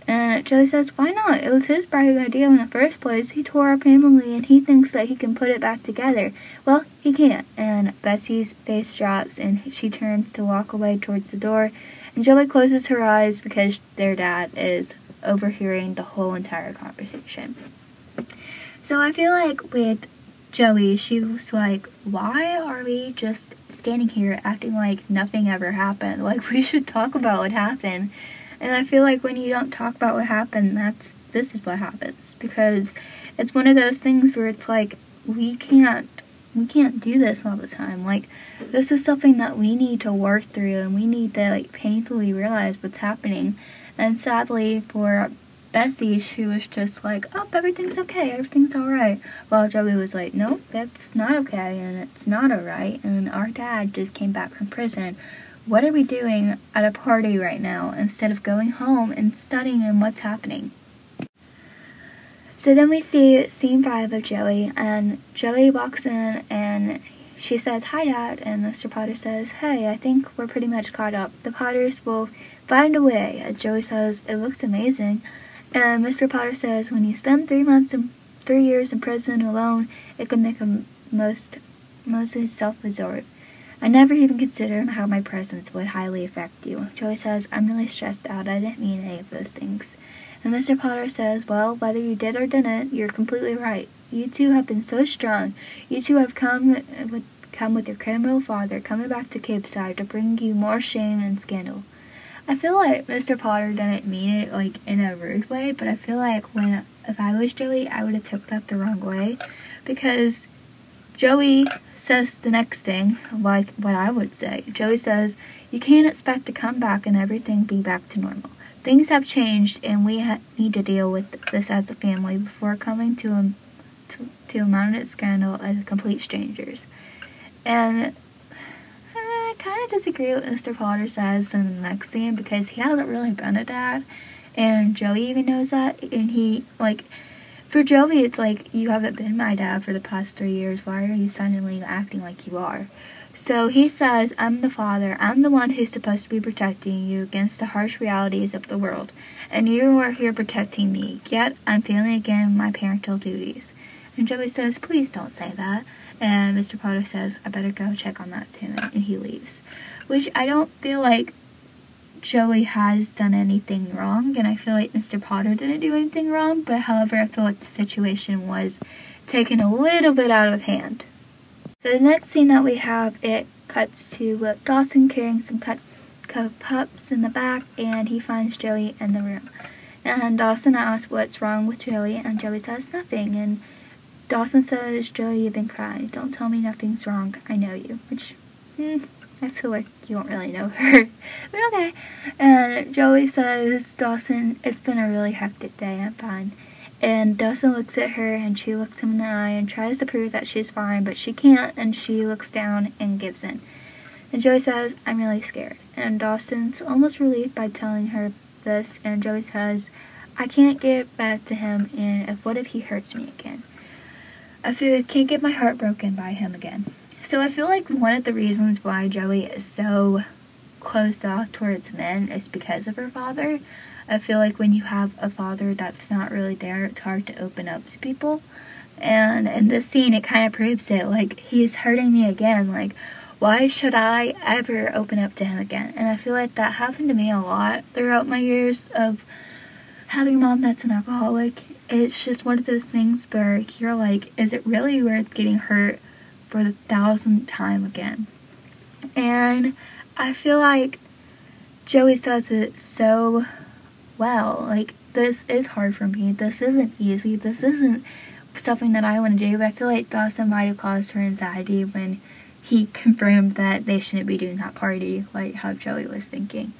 And Joey says, why not? It was his bright idea in the first place. He tore our family and he thinks that he can put it back together. Well, he can't. And Bessie's face drops and she turns to walk away towards the door. And Joey closes her eyes because their dad is overhearing the whole entire conversation. So I feel like with Joey, she was like, why are we just standing here acting like nothing ever happened? Like, we should talk about what happened. And I feel like when you don't talk about what happened, this is what happens. Because it's one of those things where it's like, we can't do this all the time. Like, this is something that we need to work through and we need to like painfully realize what's happening. And sadly for Bessie, she was just like, oh, everything's okay, everything's alright. While Joey was like, nope, that's not okay and it's not alright. And our dad just came back from prison. What are we doing at a party right now instead of going home and studying on what's happening? So then we see scene 5 of Joey, and Joey walks in and she says, hi Dad, and Mr. Potter says, hey, I think we're pretty much caught up. The Potters will find a way. And Joey says, it looks amazing. And Mr. Potter says, when you spend 3 years in prison alone, it can make him mostly self-absorbed. I never even considered how my presence would highly affect you. Joey says, I'm really stressed out. I didn't mean any of those things. And Mr. Potter says, well, whether you did or didn't, you're completely right. You two have been so strong. You two have come with your criminal father coming back to Cape Side to bring you more shame and scandal. I feel like Mr. Potter didn't mean it like in a rude way, but I feel like if I was Joey, I would have took that the wrong way, because Joey says the next thing, like what I would say. Joey says, you can't expect to come back and everything be back to normal. Things have changed and we need to deal with this as a family before coming to a mounted scandal as complete strangers. And I kind of disagree with what Mr. Potter says in the next scene, because he hasn't really been a dad, and Joey even knows that, and he, like, for Joey, it's like, you haven't been my dad for the past 3 years, why are you suddenly acting like you are? So he says, I'm the father, I'm the one who's supposed to be protecting you against the harsh realities of the world, and you are here protecting me, yet I'm failing again my parental duties. And Joey says, please don't say that. And Mr. Potter says, I better go check on that soon, and he leaves. Which I don't feel like Joey has done anything wrong, and I feel like Mr. Potter didn't do anything wrong, but however, I feel like the situation was taken a little bit out of hand. So the next scene that we have, it cuts to Dawson carrying some cups in the back, and he finds Joey in the room. And Dawson asks what's wrong with Joey, and Joey says nothing, and Dawson says, Joey, you've been crying. Don't tell me nothing's wrong. I know you. Which, I feel like you don't really know her. But okay. And Joey says, Dawson, it's been a really hectic day. I'm fine. And Dawson looks at her, and she looks him in the eye and tries to prove that she's fine, but she can't, and she looks down and gives in. And Joey says, I'm really scared. And Dawson's almost relieved by telling her this, and Joey says, I can't get back to him, and what if he hurts me again? I can't get my heart broken by him again. So I feel like one of the reasons why Joey is so closed off towards men is because of her father. I feel like when you have a father that's not really there, it's hard to open up to people. And in this scene, it kind of proves it. Like, he's hurting me again. Like, why should I ever open up to him again? And I feel like that happened to me a lot throughout my years of having a mom that's an alcoholic. it's just one of those things where you're like, is it really worth getting hurt for the 1000th time again? And I feel like Joey says it so well. Like, this is hard for me. This isn't easy. This isn't something that I want to do. But I feel like Dawson might have caused her anxiety when he confirmed that they shouldn't be doing that party, like how Joey was thinking.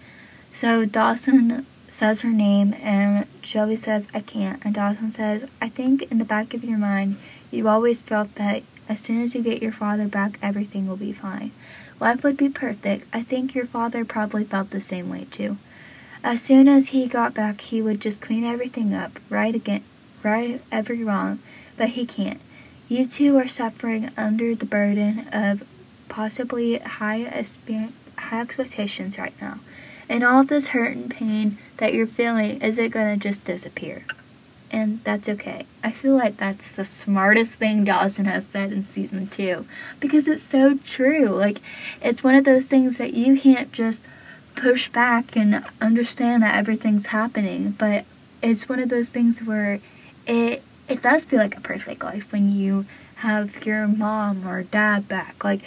So Dawson says her name, and Joey says, I can't. And Dawson says, I think in the back of your mind, you always felt that as soon as you get your father back, everything will be fine. Life would be perfect. I think your father probably felt the same way too. As soon as he got back, he would just clean everything up, right every wrong, but he can't. You two are suffering under the burden of possibly high expectations right now. And all of this hurt and pain that you're feeling isn't gonna just disappear. And that's okay. I feel like that's the smartest thing Dawson has said in season 2. Because it's so true. Like, it's one of those things that you can't just push back and understand that everything's happening. But it's one of those things where it does feel like a perfect life when you have your mom or dad back, like,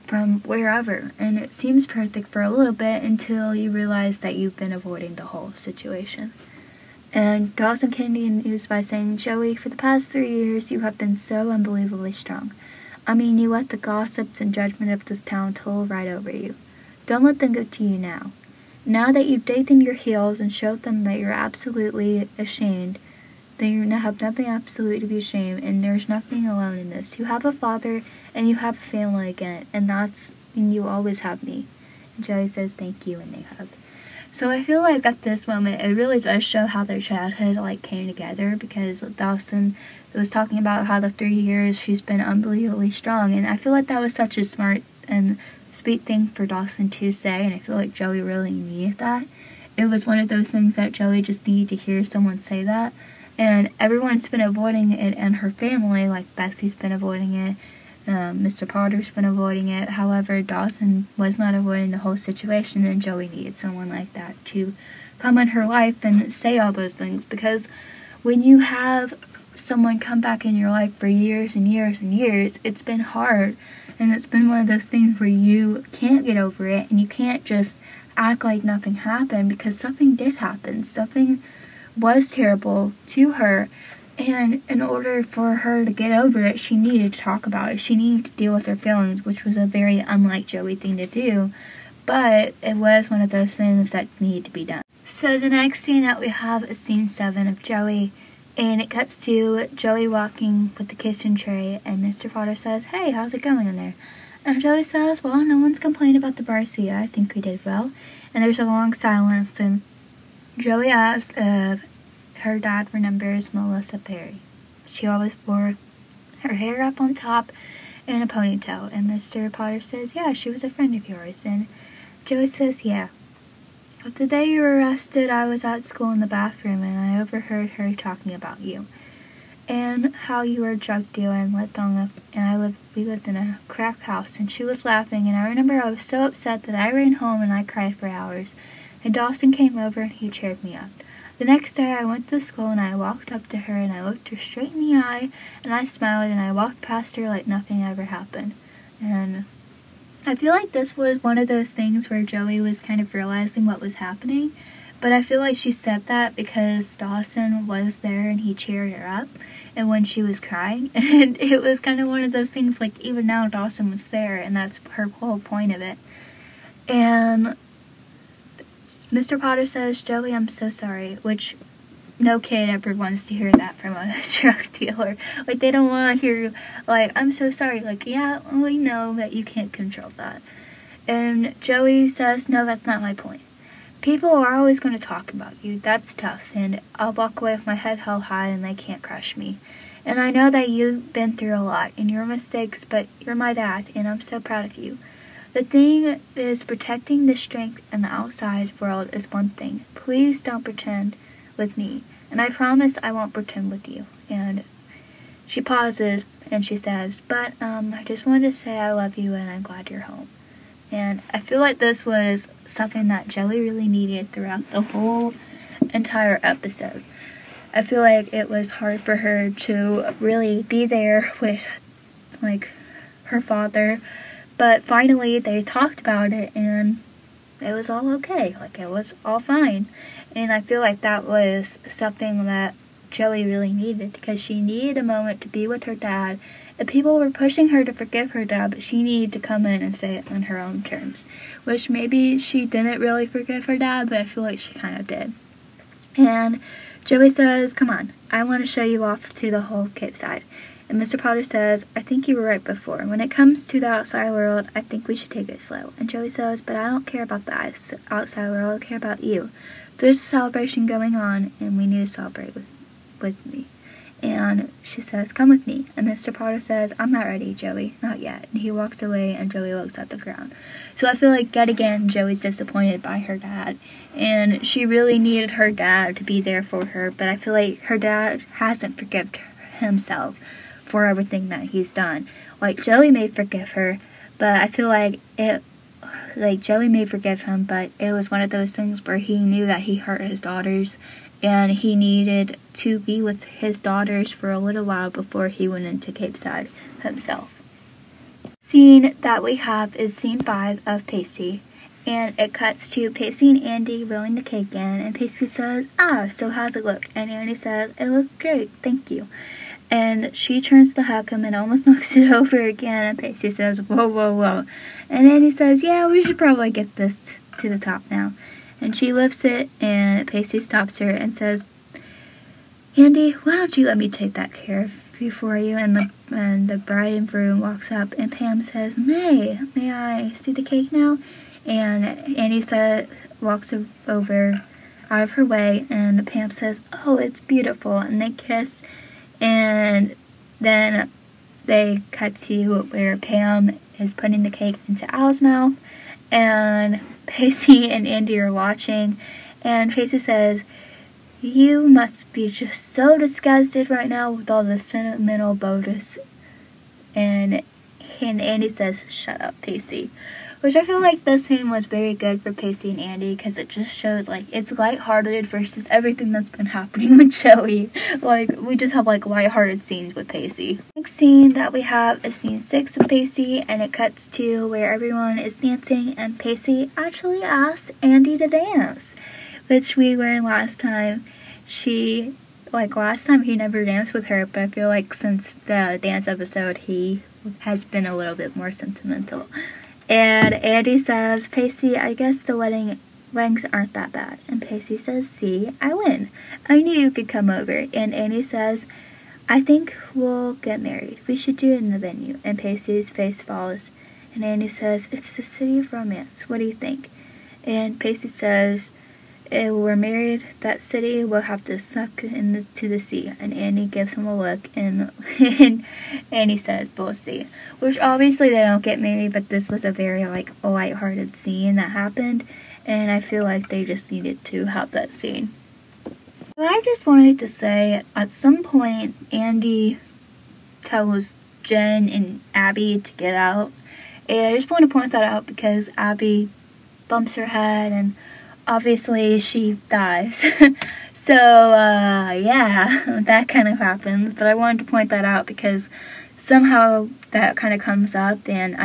from wherever. And it seems perfect for a little bit until you realize that you've been avoiding the whole situation. And Dawson continues by saying, Joey, for the past 3 years, you have been so unbelievably strong. I mean, you let the gossips and judgment of this town toll right over you. Don't let them get to you now. Now that you've digged in your heels and showed them that you're absolutely ashamed, that you now have nothing absolutely to be ashamed, and there's nothing alone in this. You have a father, and you have a family again, and you always have me. And Joey says, thank you, and they hug. So I feel like at this moment, it really does show how their childhood, like, came together, because Dawson was talking about how the 3 years she's been unbelievably strong, and I feel like that was such a smart and sweet thing for Dawson to say, and I feel like Joey really needed that. It was one of those things that Joey just needed to hear someone say that, and everyone's been avoiding it, and her family, like Pacey's been avoiding it, Mr. Potter's been avoiding it. However, Dawson was not avoiding the whole situation, and Joey needed someone like that to come in her life and say all those things, because when you have someone come back in your life for years and years and years, it's been hard, and it's been one of those things where you can't get over it, and you can't just act like nothing happened, because something did happen. Something was terrible to her, and in order for her to get over it, she needed to talk about it. She needed to deal with her feelings, which was a very unlike Joey thing to do, but it was one of those things that needed to be done. So the next scene that we have is scene 7 of Joey, and it cuts to Joey walking with the kitchen tray, and Mr. Potter says, hey, how's it going in there? And Joey says, well, no one's complained about the Barcia. I think we did well. And there's a long silence, and Joey asks if her dad remembers Melissa Perry. She always wore her hair up on top and a ponytail. And Mr. Potter says, yeah, she was a friend of yours. And Joey says, yeah. But the day you were arrested, I was at school in the bathroom, and I overheard her talking about you. And how you were a drug dealer and we lived in a crack house, and she was laughing, and I remember I was so upset that I ran home and I cried for hours. And Dawson came over and he cheered me up. The next day I went to school and I walked up to her and I looked her straight in the eye and I smiled and I walked past her like nothing ever happened. And I feel like this was one of those things where Joey was kind of realizing what was happening, but I feel like she said that because Dawson was there and he cheered her up and when she was crying, and it was kind of one of those things like even now Dawson was there and that's her whole point of it. And Mr. Potter says, Joey, I'm so sorry, which no kid ever wants to hear that from a drug dealer. Like, they don't want to hear, like, I'm so sorry. Like, yeah, we know that you can't control that. And Joey says, no, that's not my point. People are always going to talk about you. That's tough, and I'll walk away with my head held high and they can't crush me. And I know that you've been through a lot and your mistakes, but you're my dad, and I'm so proud of you. The thing is, protecting the strength in the outside world is one thing. Please don't pretend with me, and I promise I won't pretend with you. And she pauses, and she says, but, I just wanted to say I love you, and I'm glad you're home. And I feel like this was something that Joey really needed throughout the whole entire episode. I feel like it was hard for her to really be there with, like, her father. But finally, they talked about it, and it was all okay. Like, it was all fine. And I feel like that was something that Joey really needed, because she needed a moment to be with her dad. And people were pushing her to forgive her dad, but she needed to come in and say it on her own terms. Which maybe she didn't really forgive her dad, but I feel like she kind of did. And Joey says, "Come on, I want to show you off to the whole Cape side." And Mr. Potter says, "I think you were right before. When it comes to the outside world, I think we should take it slow." And Joey says, "But I don't care about the outside world, I care about you. There's a celebration going on, and we need to celebrate with me." And she says, "Come with me." And Mr. Potter says, "I'm not ready, Joey, not yet." And he walks away, and Joey looks at the ground. So I feel like, yet again, Joey's disappointed by her dad. And she really needed her dad to be there for her, but I feel like her dad hasn't forgiven himself for everything that he's done. Like, Joey may forgive her, but I feel like Joey may forgive him, but it was one of those things where he knew that he hurt his daughters, and he needed to be with his daughters for a little while before he went into Cape Side himself. Scene that we have is scene 5 of Pacey, and it cuts to Pacey and Andy rolling the cake in, and Pacey says, "So how's it look?" And Andy says, "It looks great, thank you." And she turns to hug him and almost knocks it over again, and Pacey says, "Whoa, whoa, whoa." And Andy says, "Yeah, we should probably get this to the top now." And she lifts it, and Pacey stops her and says, "Andy, why don't you let me take that care of you for you?" And the bride and groom walks up, and Pam says, May I see the cake now?" And Andy walks over out of her way, and Pam says, "Oh, it's beautiful." And they kiss. And then they cut to where Pam is putting the cake into Al's mouth, and Pacey and Andy are watching, and Pacey says, "You must be just so disgusted right now with all the sentimental bonus." And Andy says, "Shut up, Pacey." Which I feel like this scene was very good for Pacey and Andy, because it just shows, like, it's lighthearted versus everything that's been happening with Joey. Like, we just have, like, lighthearted scenes with Pacey. Next scene that we have is scene 6 of Pacey, and it cuts to where everyone is dancing, and Pacey actually asks Andy to dance, which we learned last time. Last time he never danced with her, but I feel like since the dance episode, he has been a little bit more sentimental. And Andy says, "Pacey, I guess the weddings aren't that bad." And Pacey says, "See, I win. I knew you could come over." And Andy says, "I think we'll get married. We should do it in the venue." And Pacey's face falls. And Andy says, "It's the city of romance. What do you think?" And Pacey says, "If we're married, that city will have to suck into the sea." And Andy gives him a look, and Andy says, "We'll see." Which obviously they don't get married, but this was a very, like, lighthearted scene that happened, and I feel like they just needed to have that scene. So I just wanted to say, at some point, Andy tells Jen and Abby to get out, and I just want to point that out because Abby bumps her head, and obviously she dies. So, yeah, that kind of happens, but I wanted to point that out because somehow that kind of comes up, and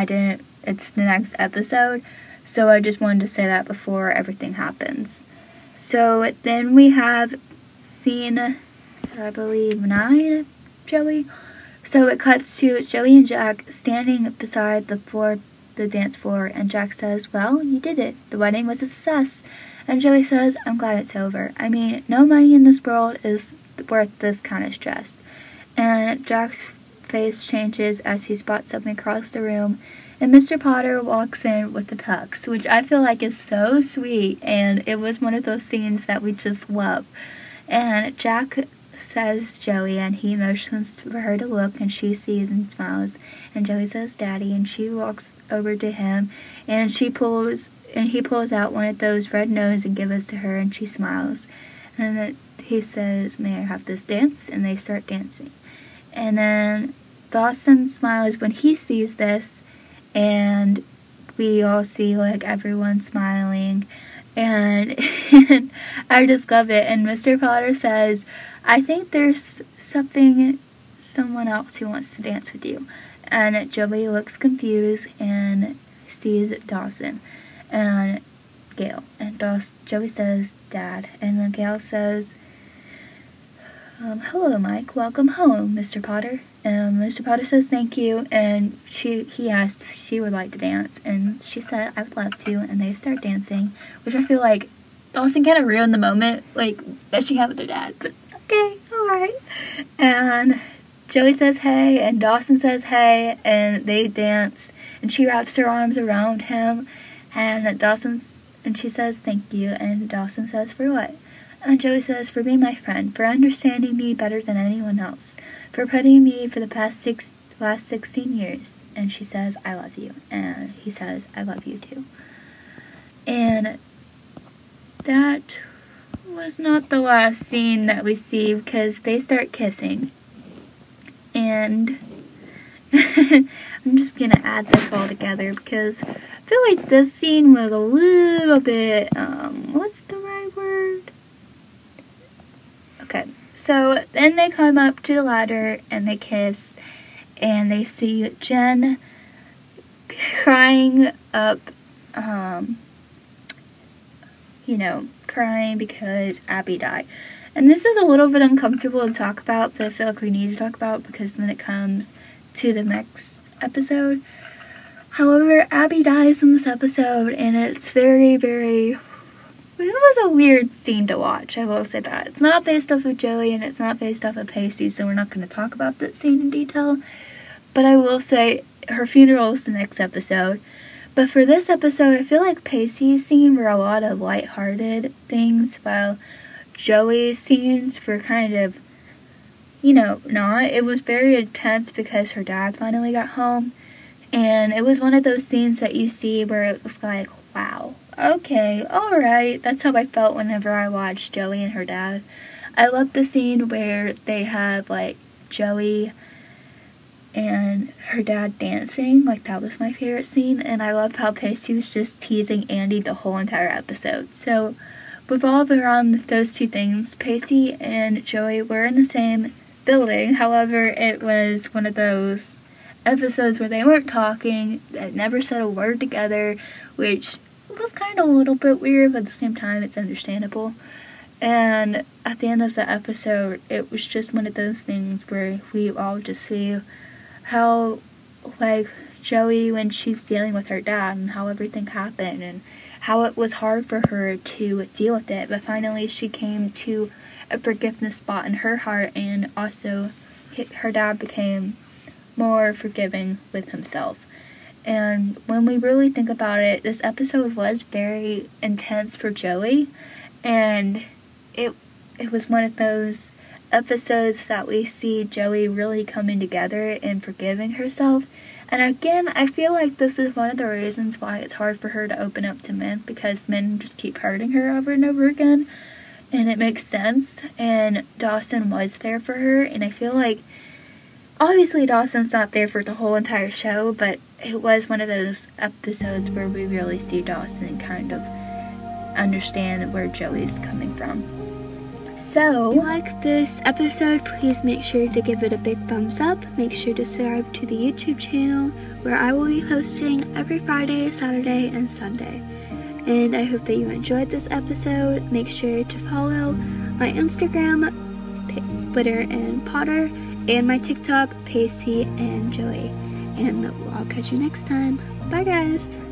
it's the next episode, so I just wanted to say that before everything happens. So then we have scene, I believe, 9 of Joey. So it cuts to Joey and Jack standing beside the dance floor, and Jack says, "Well, you did it. The wedding was a success." And Joey says, "I'm glad it's over. I mean, no money in this world is worth this kind of stress." And Jack's face changes as he spots something across the room, and Mr. Potter walks in with the tux, which I feel like is so sweet, and it was one of those scenes that we just love. And Jack says Joey, and he motions for her to look, and she sees and smiles, and Joey says, "Daddy," and she walks over to him, and he pulls out one of those red noses and gives it to her, and she smiles. And then he says, "May I have this dance?" And they start dancing. And then Dawson smiles when he sees this, and we all see, like, everyone smiling, and I just love it. And Mr. Potter says, I think there's someone else who wants to dance with you. And Joey looks confused and sees Dawson and Gail. And Joey says, Dad. And then Gail says, hello, Mike. Welcome home, Mr. Potter. And Mr. Potter says thank you. And he asked if she would like to dance. And she said, I would love to. And they start dancing, which I feel like Dawson kind of ruined the moment, like, that she had with her dad. But okay, alright. And Joey says hey, and Dawson says hey, and they dance, and she wraps her arms around him, and she says thank you, and Dawson says for what? And Joey says for being my friend, for understanding me better than anyone else, for putting me for the last 16 years, and she says I love you, and he says I love you too. And that was not the last scene that we see, because they start kissing. And I'm just gonna add this all together because I feel like this scene was a little bit, what's the right word? Okay, so then they climb up to the ladder and they kiss, and they see Jen crying up, crying because Abby died. And this is a little bit uncomfortable to talk about, but I feel like we need to talk about because then it comes to the next episode. However, Abby dies in this episode, and it's very, very... It was a weird scene to watch, I will say that. It's not based off of Joey, and it's not based off of Pacey, so we're not going to talk about that scene in detail. But I will say, her funeral is the next episode. But for this episode, I feel like Pacey's scene were a lot of lighthearted things, while Joey's scenes were kind of, not. It was very intense because her dad finally got home, and it was one of those scenes that you see where it was like, wow, okay, alright. That's how I felt whenever I watched Joey and her dad. I love the scene where they have, like, Joey and her dad dancing. Like, that was my favorite scene, and I love how Pacey was just teasing Andy the whole entire episode. So revolve around those two things. Pacey and Joey were in the same building, however, it was one of those episodes where they weren't talking, they never said a word together, which was kind of a little bit weird, but at the same time, it's understandable. And at the end of the episode, it was just one of those things where we all just see how, like, Joey, when she's dealing with her dad and how everything happened, and how it was hard for her to deal with it, but finally she came to a forgiveness spot in her heart, and also her dad became more forgiving with himself. And when we really think about it, this episode was very intense for Joey, and it was one of those episodes that we see Joey really coming together and forgiving herself. And again, I feel like this is one of the reasons why it's hard for her to open up to men, because men just keep hurting her over and over again, and it makes sense. And Dawson was there for her, and I feel like, obviously Dawson's not there for the whole entire show, but it was one of those episodes where we really see Dawson kind of understand where Joey's coming from. So, if you like this episode, please make sure to give it a big thumbs up. Make sure to subscribe to the YouTube channel, where I will be posting every Friday, Saturday, and Sunday. And I hope that you enjoyed this episode. Make sure to follow my Instagram, Witter and Potter, and my TikTok, Pacey and Joey. And I'll catch you next time. Bye, guys!